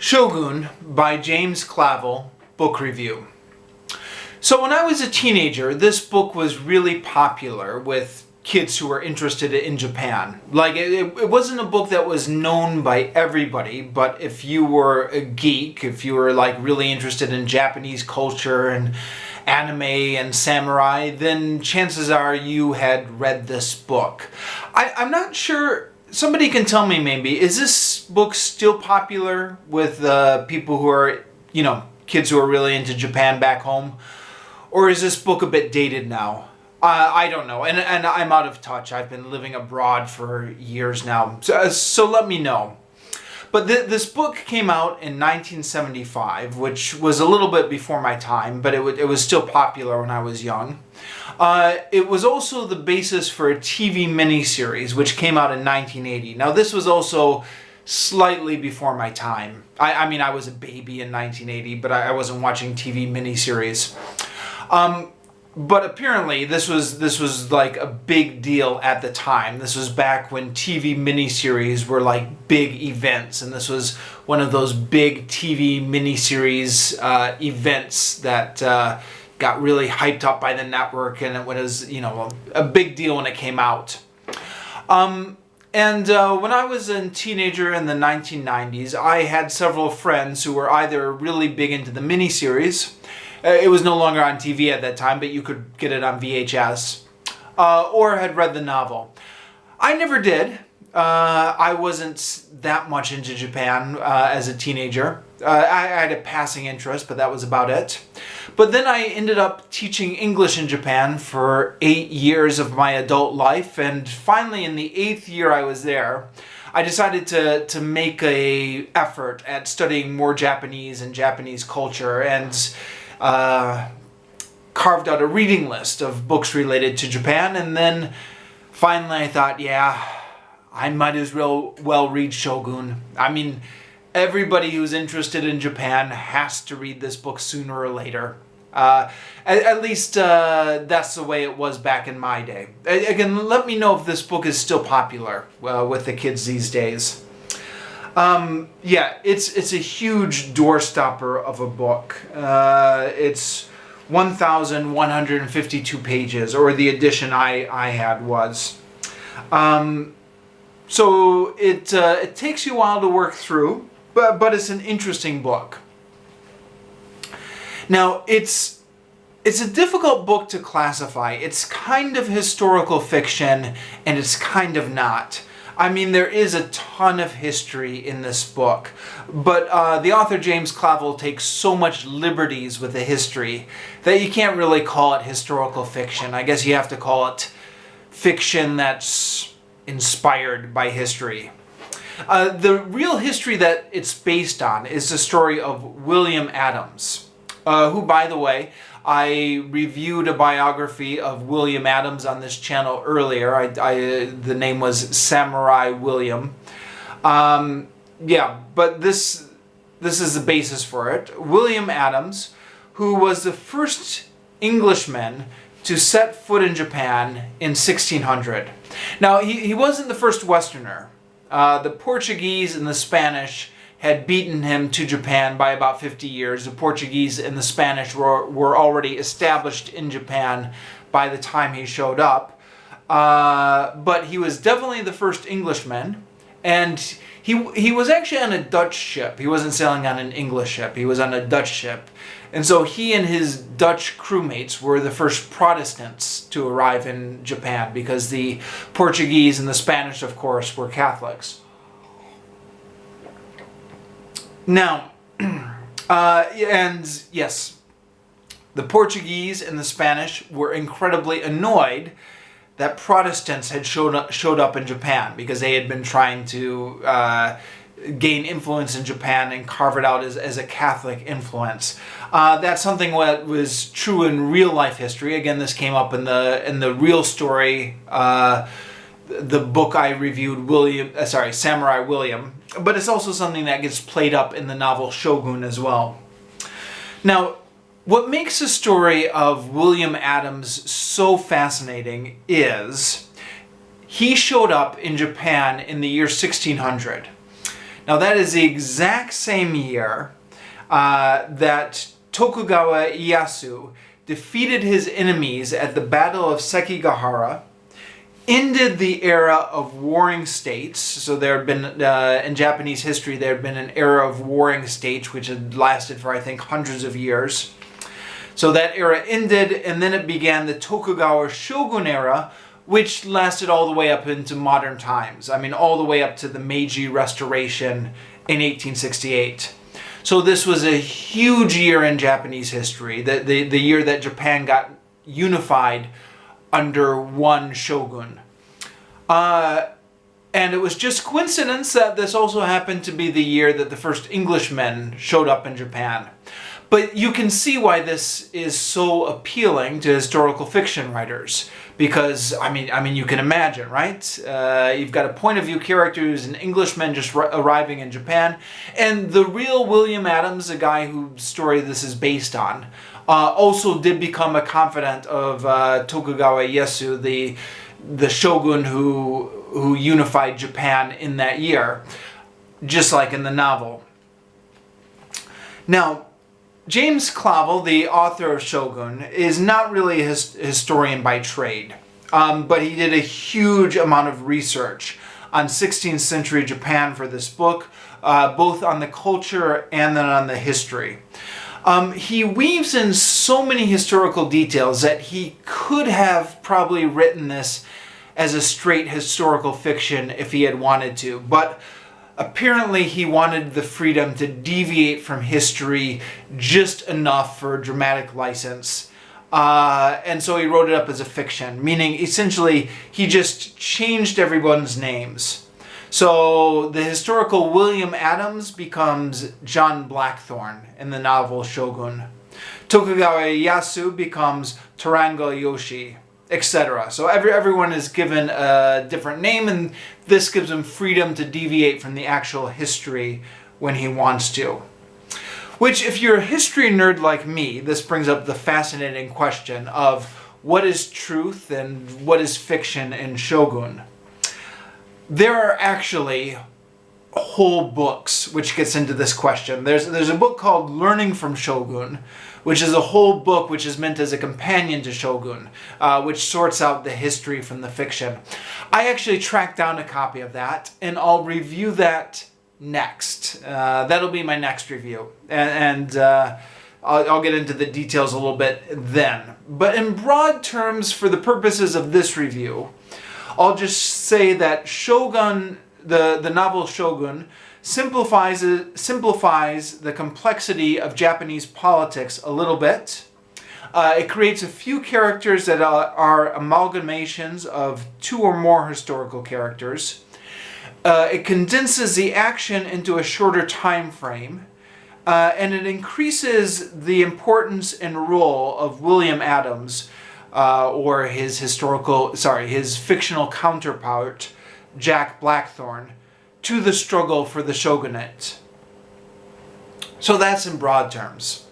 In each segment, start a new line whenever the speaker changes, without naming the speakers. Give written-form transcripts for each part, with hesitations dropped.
Shogun by James Clavell, book review. So when I was a teenager, this book was really popular with kids who were interested in Japan. Like, it wasn't a book that was known by everybody, but if you were a geek, if you were like really interested in Japanese culture and anime and samurai, then chances are you had read this book. I'm not sure. Somebody can tell me maybe, is this book still popular with people who are, kids who are really into Japan back home? Or is this book a bit dated now? I don't know, and I'm out of touch. I've been living abroad for years now, so let me know. But this book came out in 1975, which was a little bit before my time, but it was still popular when I was young. It was also the basis for a TV miniseries, which came out in 1980. Now, this was also slightly before my time. I mean, I was a baby in 1980, but I wasn't watching TV miniseries. But apparently this was like a big deal at the time. This was back when TV miniseries were like big events, and this was one of those big TV miniseries events that got really hyped up by the network, and it was a big deal when it came out. When I was a teenager in the 1990s, I had several friends who were either really big into the miniseries. It was no longer on TV at that time, but you could get it on VHS, or had read the novel. I never did. I wasn't that much into Japan as a teenager. I had a passing interest, but that was about it. But then I ended up teaching English in Japan for 8 years of my adult life, and finally in the 8th year I was there, I decided to make an effort at studying more Japanese and Japanese culture, and carved out a reading list of books related to Japan, and then finally I thought, yeah, I might as well read Shogun. I mean, everybody who's interested in Japan has to read this book sooner or later. At least that's the way it was back in my day. Again, let me know if this book is still popular with the kids these days. Yeah, it's a huge doorstopper of a book. It's 1,152 pages, or the edition I had was. So it takes you a while to work through, but it's an interesting book. Now, it's a difficult book to classify. It's kind of historical fiction, and it's kind of not. I mean, there is a ton of history in this book, but the author James Clavell takes so much liberties with the history that you can't really call it historical fiction. I guess you have to call it fiction that's inspired by history. The real history that it's based on is the story of William Adams, who, by the way, I reviewed a biography of William Adams on this channel earlier. The name was Samurai William. Yeah, but this is the basis for it. William Adams, who was the first Englishman to set foot in Japan in 1600. Now, he wasn't the first Westerner. The Portuguese and the Spanish had beaten him to Japan by about 50 years. The Portuguese and the Spanish were already established in Japan by the time he showed up. But he was definitely the first Englishman, and he was actually on a Dutch ship. He wasn't sailing on an English ship. He was on a Dutch ship. And so he and his Dutch crewmates were the first Protestants to arrive in Japan, because the Portuguese and the Spanish, of course, were Catholics. Now, and yes, the Portuguese and the Spanish were incredibly annoyed that Protestants had showed up in Japan, because they had been trying to gain influence in Japan and carve it out as a Catholic influence. That's something that was true in real life history. Again, this came up in the real story, the book I reviewed, Samurai William. But it's also something that gets played up in the novel Shogun as well. Now, what makes the story of William Adams so fascinating is he showed up in Japan in the year 1600. Now that is the exact same year that Tokugawa Ieyasu defeated his enemies at the Battle of Sekigahara, ended the era of warring states. So there had been, in Japanese history, there had been an era of warring states which had lasted for, I think, hundreds of years. So that era ended, and then it began the Tokugawa Shogun era, which lasted all the way up into modern times. I mean, all the way up to the Meiji Restoration in 1868. So this was a huge year in Japanese history, the year that Japan got unified under one shogun. And it was just coincidence that this also happened to be the year that the first Englishmen showed up in Japan. But you can see why this is so appealing to historical fiction writers. Because, I mean, you can imagine, right? You've got a point of view character who's an Englishman just arriving in Japan. And the real William Adams, the guy whose story this is based on, also did become a confidant of Tokugawa Ieyasu, the shogun who unified Japan in that year, just like in the novel. Now, James Clavell, the author of Shogun, is not really a historian by trade, but he did a huge amount of research on 16th century Japan for this book, both on the culture and then on the history. He weaves in so many historical details that he could have probably written this as a straight historical fiction if he had wanted to, but apparently he wanted the freedom to deviate from history just enough for dramatic license. And so he wrote it up as a fiction, meaning essentially he just changed everyone's names. So the historical William Adams becomes John Blackthorne in the novel Shogun. Tokugawa Ieyasu becomes Toranaga Yoshi, etc. So everyone is given a different name, and this gives him freedom to deviate from the actual history when he wants to. Which, if you're a history nerd like me, this brings up the fascinating question of what is truth and what is fiction in Shogun. There are actually whole books which gets into this question. There's a book called Learning from Shogun, which is a whole book which is meant as a companion to Shogun, which sorts out the history from the fiction. I actually tracked down a copy of that, and I'll review that next. That'll be my next review, and I'll get into the details a little bit then. But in broad terms, for the purposes of this review, I'll just say that Shogun, the novel Shogun, simplifies the complexity of Japanese politics a little bit. It creates a few characters that are amalgamations of two or more historical characters. It condenses the action into a shorter time frame. And it increases the importance and role of William Adams, or his fictional counterpart, Jack Blackthorne, to the struggle for the shogunate. So that's in broad terms.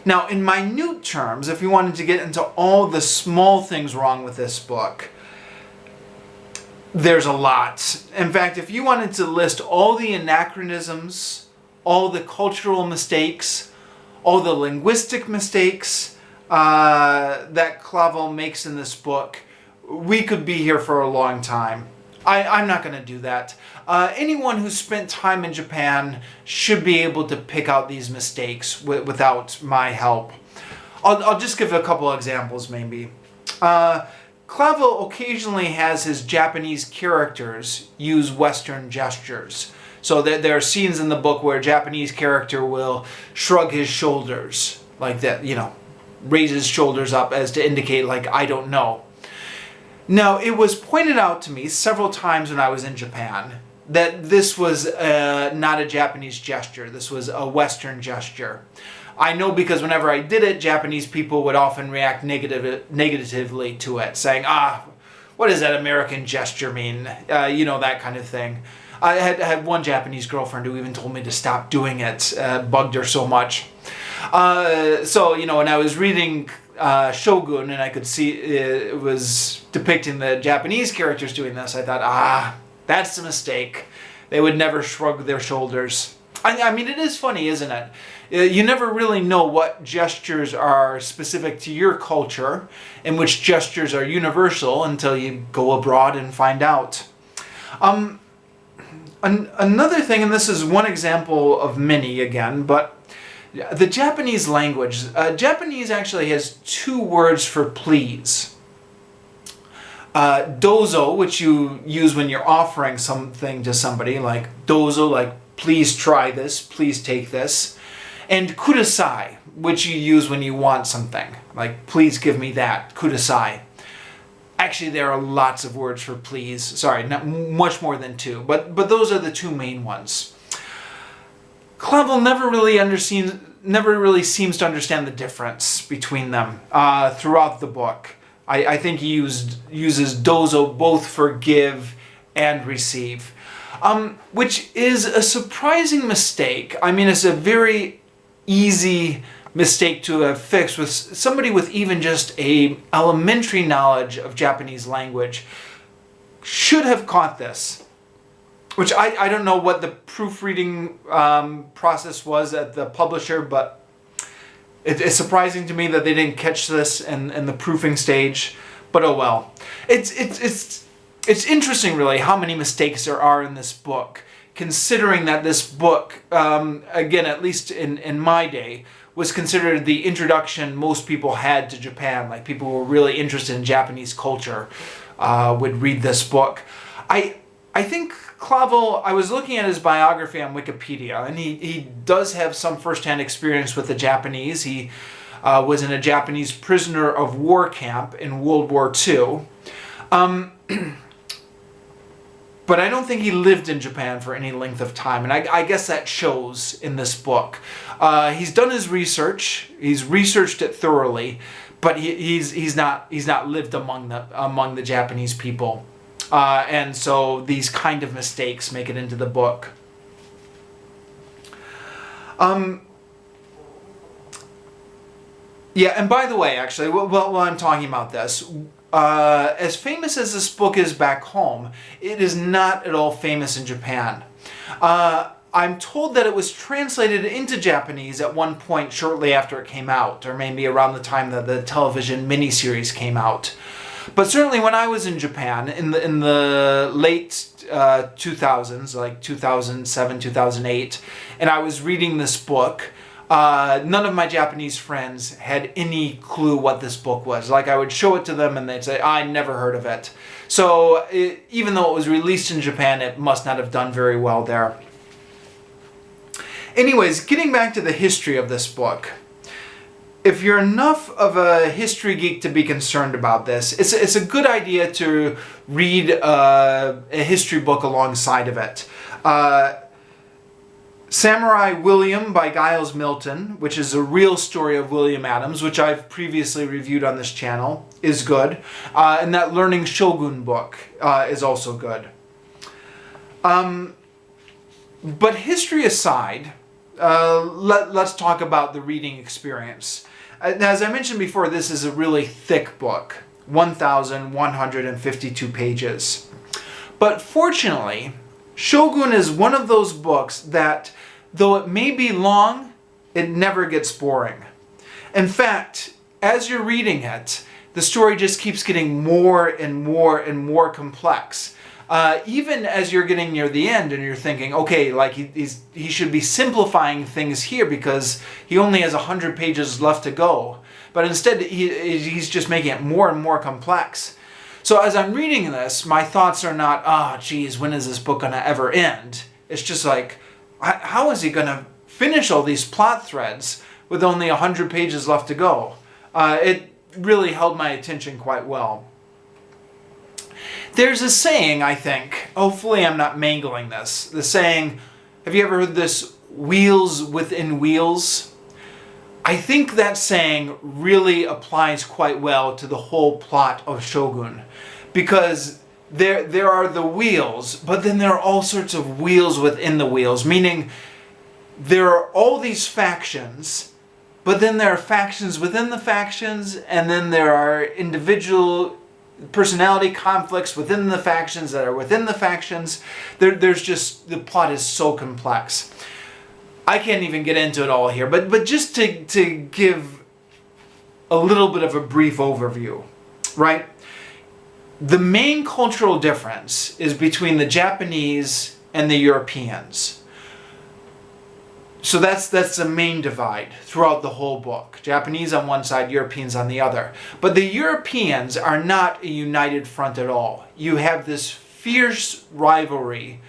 Now, in minute terms, if you wanted to get into all the small things wrong with this book, there's a lot. In fact, if you wanted to list all the anachronisms, all the cultural mistakes, all the linguistic mistakes that Clavell makes in this book, we could be here for a long time. I'm not going to do that. Anyone who's spent time in Japan should be able to pick out these mistakes without my help. I'll just give a couple examples maybe. Clavell occasionally has his Japanese characters use Western gestures. So there are scenes in the book where a Japanese character will shrug his shoulders like that, raise his shoulders up as to indicate like, I don't know. Now, it was pointed out to me several times when I was in Japan that this was not a Japanese gesture. This was a Western gesture. I know because whenever I did it, Japanese people would often react negatively to it, saying, what does that American gesture mean? That kind of thing. I had one Japanese girlfriend who even told me to stop doing it. Bugged her so much. When I was reading Shogun and I could see it was depicting the Japanese characters doing this, I thought, that's a mistake. they would never shrug their shoulders. I mean, it is funny, isn't it? You never really know what gestures are specific to your culture and which gestures are universal until you go abroad and find out. Another thing, and this is one example of many again, but the Japanese language. Japanese actually has two words for please. Dozo, which you use when you're offering something to somebody, like dozo, like please try this, please take this. And kudasai, which you use when you want something, like please give me that, kudasai. Actually, there are lots of words for please. Sorry, not much more than two, but those are the two main ones. Clavell never really seems to understand the difference between them throughout the book. I think he uses dozo both for give and receive, which is a surprising mistake. I mean, it's a very easy mistake to have fixed with somebody with even just a elementary knowledge of Japanese language should have caught this. Which I don't know what the proofreading process was at the publisher, but it's surprising to me that they didn't catch this in the proofing stage. But oh well. It's interesting really how many mistakes there are in this book, considering that this book, again, at least in my day, was considered the introduction most people had to Japan. Like people who were really interested in Japanese culture would read this book. I think Clavell, I was looking at his biography on Wikipedia, and he does have some first-hand experience with the Japanese. He was in a Japanese prisoner of war camp in World War II. But I don't think he lived in Japan for any length of time, and I guess that shows in this book. He's done his research. He's researched it thoroughly, but he's not lived among the Japanese people, and so these kind of mistakes make it into the book. Yeah, and by the way, actually, while I'm talking about this, as famous as this book is back home, it is not at all famous in Japan. I'm told that it was translated into Japanese at one point shortly after it came out, or maybe around the time that the television miniseries came out. But certainly when I was in Japan in the late 2000s, like 2007, 2008, and I was reading this book, none of my Japanese friends had any clue what this book was. Like, I would show it to them and they'd say, I never heard of it. So even though it was released in Japan, it must not have done very well there. Anyways, getting back to the history of this book. If you're enough of a history geek to be concerned about this, it's a good idea to read a history book alongside of it. Samurai William by Giles Milton, which is a real story of William Adams, which I've previously reviewed on this channel, is good. And that Learning Shogun book is also good. But history aside, let's talk about the reading experience. As I mentioned before, this is a really thick book, 1,152 pages. But fortunately, Shogun is one of those books that, though it may be long, it never gets boring. In fact, as you're reading it, the story just keeps getting more and more and more complex. Even as you're getting near the end and you're thinking, okay, like he should be simplifying things here because he only has 100 pages left to go. But instead, he's just making it more and more complex. So as I'm reading this, my thoughts are not, geez, when is this book going to ever end? It's just like, how is he going to finish all these plot threads with only 100 pages left to go? It really held my attention quite well. There's a saying, I think, hopefully I'm not mangling this, the saying, have you ever heard this, wheels within wheels? I think that saying really applies quite well to the whole plot of Shogun, because there are the wheels, but then there are all sorts of wheels within the wheels, meaning there are all these factions, but then there are factions within the factions, and then there are individual personality conflicts within the factions that are within the factions. There's just, the plot is so complex. I can't even get into it all here, but just to give a little bit of a brief overview, right? The main cultural difference is between the Japanese and the Europeans. So that's the main divide throughout the whole book. Japanese on one side, Europeans on the other. But the Europeans are not a united front at all. You have this fierce rivalry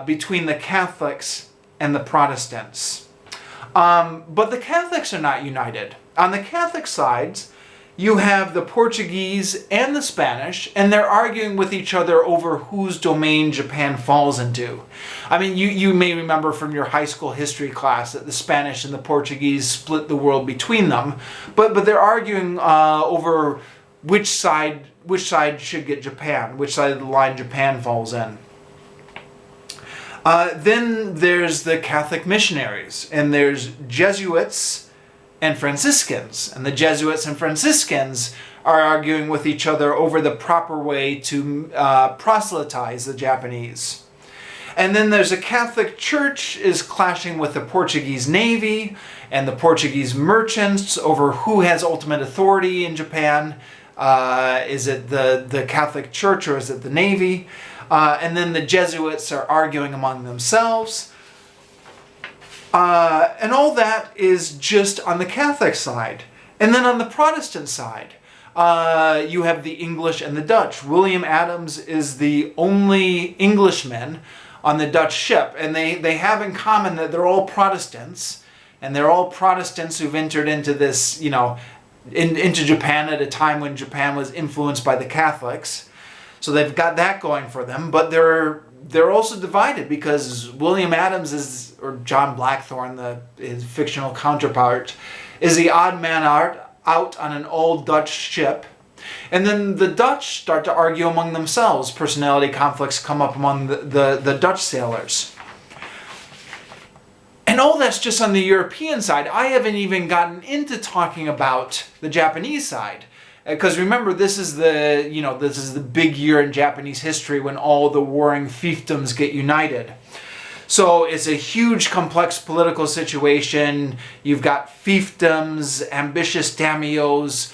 between the Catholics and the Protestants. But the Catholics are not united. On the Catholic sides, you have the Portuguese and the Spanish, and they're arguing with each other over whose domain Japan falls into. I mean, you may remember from your high school history class that the Spanish and the Portuguese split the world between them, but they're arguing over which side should get Japan, which side of the line Japan falls in. Then there's the Catholic missionaries, and there's Jesuits and Franciscans. And the Jesuits and Franciscans are arguing with each other over the proper way to proselytize the Japanese. And then there's a Catholic Church is clashing with the Portuguese Navy and the Portuguese merchants over who has ultimate authority in Japan. Is it the Catholic Church or is it the Navy? And then the Jesuits are arguing among themselves. And all that is just on the Catholic side. And then on the Protestant side, you have the English and the Dutch. William Adams is the only Englishman on the Dutch ship. And they have in common that they're all Protestants. And they're all Protestants who've entered into this, into Japan at a time when Japan was influenced by the Catholics. So they've got that going for them. But they're also divided because William Adams or John Blackthorne, his fictional counterpart, is the odd man out on an old Dutch ship. And then the Dutch start to argue among themselves. Personality conflicts come up among the Dutch sailors. And all that's just on the European side. I haven't even gotten into talking about the Japanese side. Because remember, this is the big year in Japanese history when all the warring fiefdoms get united. So it's a huge, complex political situation. You've got fiefdoms, ambitious daimyos,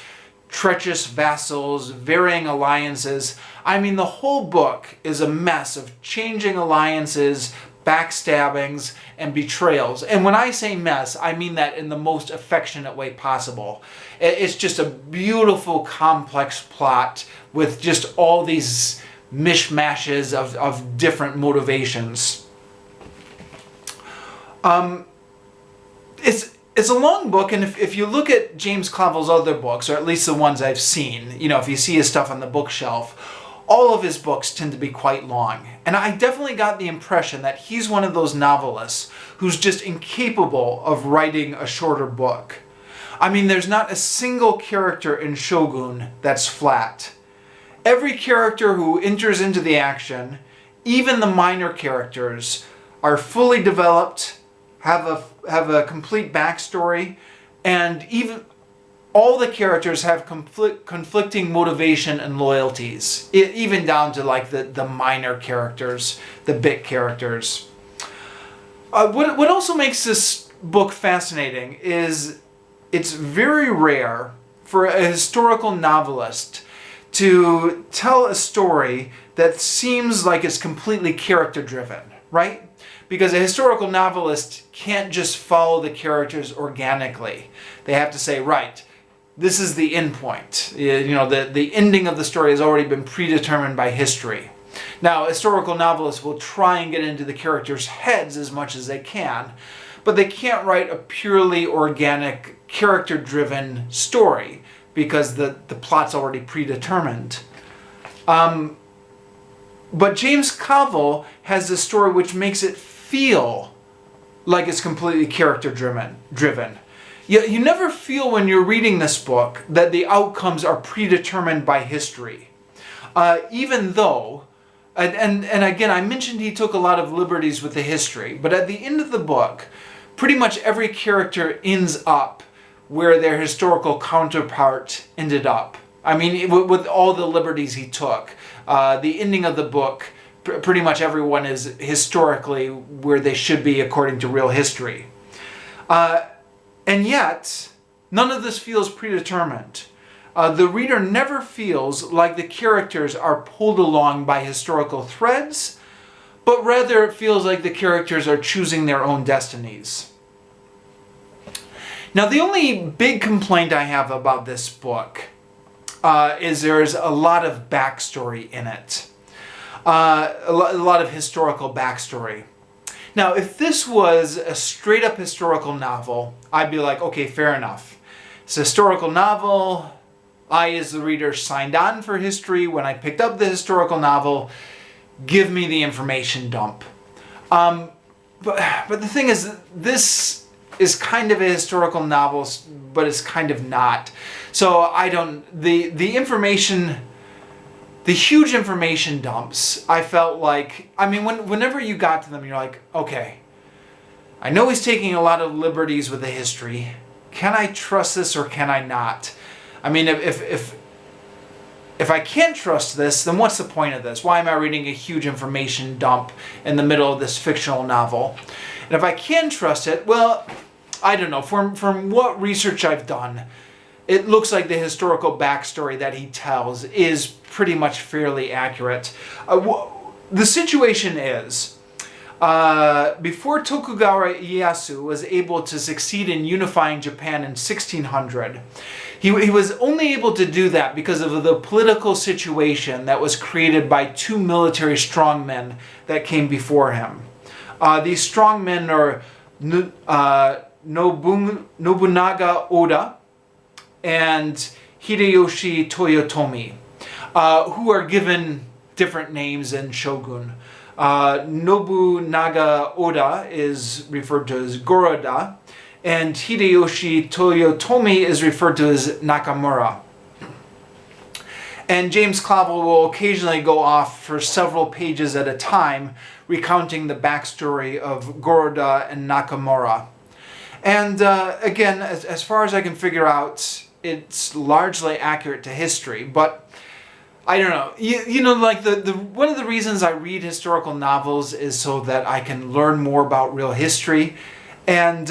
treacherous vassals, varying alliances. I mean, the whole book is a mess of changing alliances, backstabbings, and betrayals. And when I say mess, I mean that in the most affectionate way possible. It's just a beautiful, complex plot with just all these mishmashes of different motivations. It's a long book, and if you look at James Clavell's other books, or at least the ones I've seen, if you see his stuff on the bookshelf, all of his books tend to be quite long. And I definitely got the impression that he's one of those novelists who's just incapable of writing a shorter book. I mean, there's not a single character in Shogun that's flat. Every character who enters into the action, even the minor characters, are fully developed, have a complete backstory, and even all the characters have conflicting motivation and loyalties, even down to like the minor characters, the bit characters. What also makes this book fascinating is it's very rare for a historical novelist to tell a story that seems like it's completely character driven, right? Because a historical novelist can't just follow the characters organically. They have to say, right, this is the end point. The ending of the story has already been predetermined by history. Now, historical novelists will try and get into the characters' heads as much as they can, but they can't write a purely organic, character-driven story because the plot's already predetermined. But James Clavell has this story which makes it feel like it's completely character-driven. You never feel when you're reading this book that the outcomes are predetermined by history. Even though, and again, I mentioned he took a lot of liberties with the history, but at the end of the book, pretty much every character ends up where their historical counterpart ended up. I mean, with all the liberties he took. The ending of the book, pretty much everyone is historically where they should be according to real history. And yet, none of this feels predetermined. The reader never feels like the characters are pulled along by historical threads, but rather it feels like the characters are choosing their own destinies. Now, the only big complaint I have about this book is there's a lot of backstory in it. A lot of historical backstory. Now, if this was a straight-up historical novel, I'd be like, okay, fair enough. It's a historical novel. I, as the reader, signed on for history when I picked up the historical novel. Give me the information dump. But the thing is, this is kind of a historical novel, but it's kind of not. So I don't, the information, the huge information dumps, I felt like, I mean, whenever you got to them, you're like, okay, I know he's taking a lot of liberties with the history. Can I trust this or can I not? I mean, if I can't trust this, then what's the point of this? Why am I reading a huge information dump in the middle of this fictional novel? And if I can trust it, well, I don't know. From what research I've done, it looks like the historical backstory that he tells is pretty much fairly accurate. The situation is, before Tokugawa Ieyasu was able to succeed in unifying Japan in 1600, he was only able to do that because of the political situation that was created by two military strongmen that came before him. These strongmen are Nobunaga Oda and Hideyoshi Toyotomi, who are given different names in Shogun. Nobunaga Oda is referred to as Goroda, and Hideyoshi Toyotomi is referred to as Nakamura. And James Clavell will occasionally go off for several pages at a time, recounting the backstory of Goroda and Nakamura. And again, as far as I can figure out, it's largely accurate to history, but I don't know. You know, like one of the reasons I read historical novels is so that I can learn more about real history. And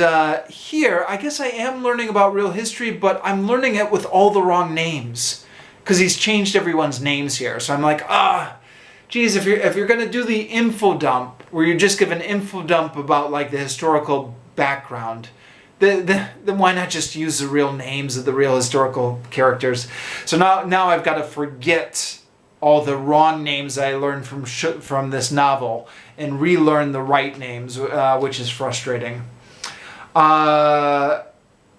here, I guess I am learning about real history, but I'm learning it with all the wrong names, because he's changed everyone's names here. So I'm like, geez, if you're going to do the info dump, where you just give an info dump about like the historical background, then why not just use the real names of the real historical characters? So now I've got to forget all the wrong names I learned from this novel and relearn the right names, which is frustrating. And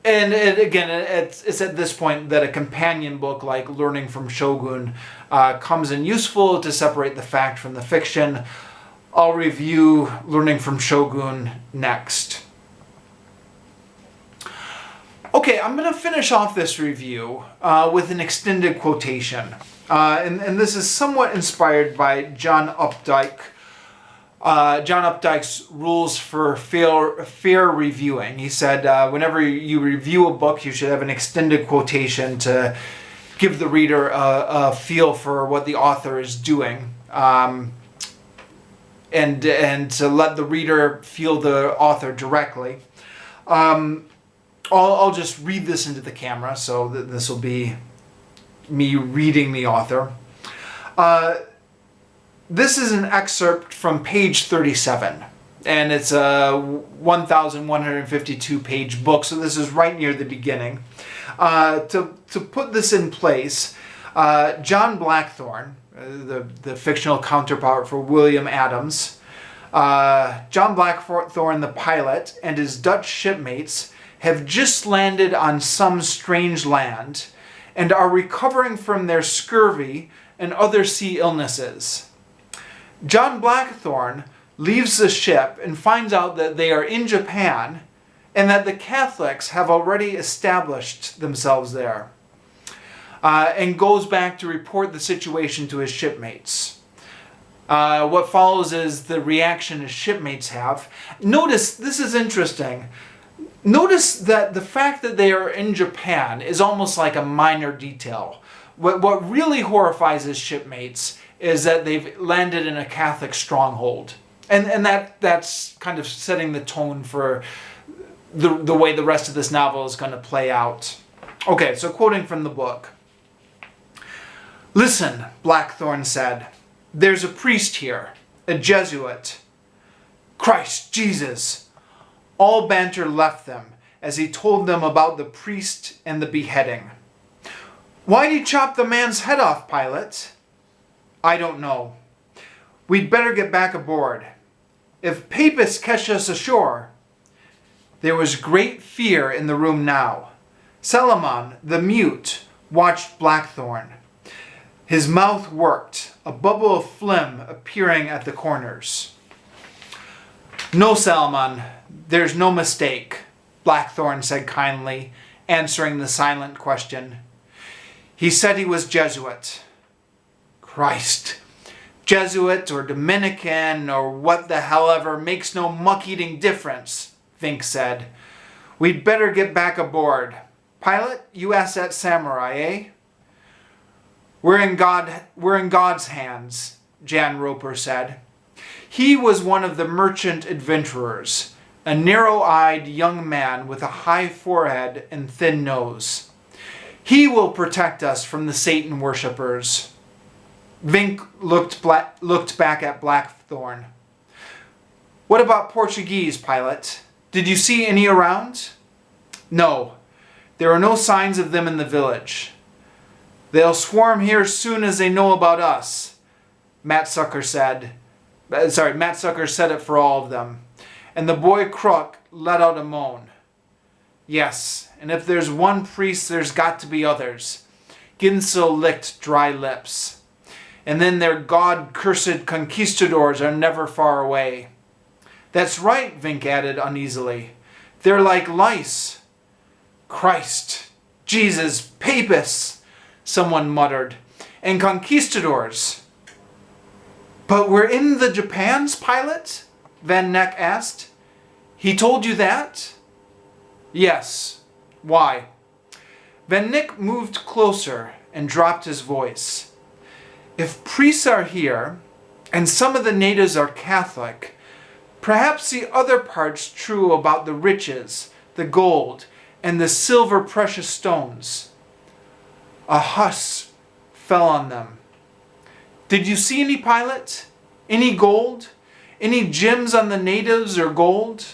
again, it's at this point that a companion book like Learning from Shogun comes in useful to separate the fact from the fiction. I'll review Learning from Shogun next. Okay, I'm going to finish off this review with an extended quotation. And this is somewhat inspired by John Updike. John Updike's rules for fair reviewing. He said whenever you review a book, you should have an extended quotation to give the reader a feel for what the author is doing, and to let the reader feel the author directly. I'll just read this into the camera, so this will be me reading the author. This is an excerpt from page 37, and it's a 1,152 page book, so this is right near the beginning. To put this in place, John Blackthorne, the fictional counterpart for William Adams, John Blackthorne, the pilot, and his Dutch shipmates have just landed on some strange land and are recovering from their scurvy and other sea illnesses. John Blackthorne leaves the ship and finds out that they are in Japan and that the Catholics have already established themselves there, and goes back to report the situation to his shipmates. What follows is the reaction his shipmates have. Notice, this is interesting, notice that the fact that they are in Japan is almost like a minor detail. What really horrifies his shipmates is that they've landed in a Catholic stronghold. And that's kind of setting the tone for the way the rest of this novel is going to play out. Okay, so quoting from the book. "Listen," Blackthorne said. "There's a priest here, a Jesuit." Christ Jesus! All banter left them as he told them about the priest and the beheading. "Why'd he chop the man's head off, Pilate?" "I don't know. We'd better get back aboard. If Papists catch us ashore..." There was great fear in the room now. Solomon, the mute, watched Blackthorne. His mouth worked, a bubble of phlegm appearing at the corners. "No, Solomon, there's no mistake," Blackthorne said kindly, answering the silent question. "He said he was Jesuit." Christ! Jesuit or Dominican or what the hell ever makes no muck-eating difference, Vink said. "We'd better get back aboard. Pilot, you asked that samurai, eh?" We're in God's hands," Jan Roper said. He was one of the merchant adventurers, a narrow-eyed young man with a high forehead and thin nose. "He will protect us from the Satan worshippers." Vink looked back at Blackthorne. "What about Portuguese, Pilot? Did you see any around?" "No, there are no signs of them in the village. They'll swarm here as soon as they know about us," Matt Sucker said it for all of them. And the boy Crook let out a moan. "Yes, and if there's one priest, there's got to be others." Ginso licked dry lips. "And then their God-cursed conquistadors are never far away." "That's right," Vink added uneasily. "They're like lice." "Christ! Jesus! Papists!" someone muttered. "And conquistadors." "But we're in the Japans, Pilot?" Van Neck asked. "He told you that?" "Yes. Why?" Van Neck moved closer and dropped his voice. "If priests are here, and some of the natives are Catholic, perhaps the other part's true about the riches, the gold, and the silver precious stones." A hush fell on them. "Did you see any, Pilot? Any gold? Any gems on the natives or gold?"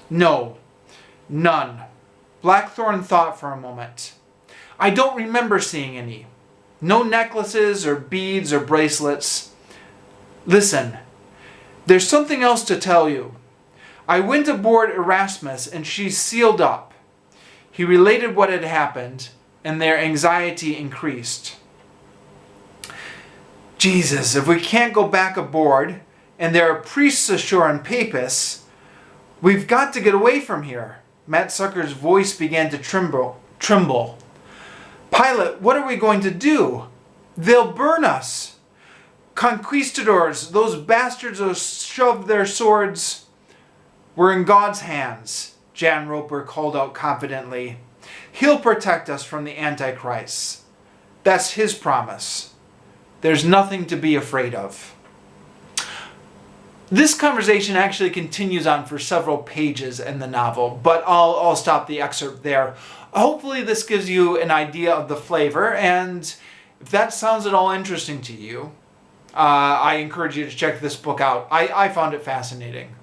"No, none." Blackthorne thought for a moment. "I don't remember seeing any. No necklaces or beads or bracelets. Listen, there's something else to tell you. I went aboard Erasmus and she's sealed up." He related what had happened, and their anxiety increased. "Jesus, if we can't go back aboard, and there are priests ashore and papists, we've got to get away from here." Matt Sucker's voice began to tremble. "Pilot, what are we going to do? They'll burn us. Conquistadors, those bastards will shove their swords..." "We're in God's hands," Jan Roper called out confidently. "He'll protect us from the Antichrist. That's his promise. There's nothing to be afraid of." This conversation actually continues on for several pages in the novel, but I'll stop the excerpt there. Hopefully this gives you an idea of the flavor, and if that sounds at all interesting to you, I encourage you to check this book out. I found it fascinating.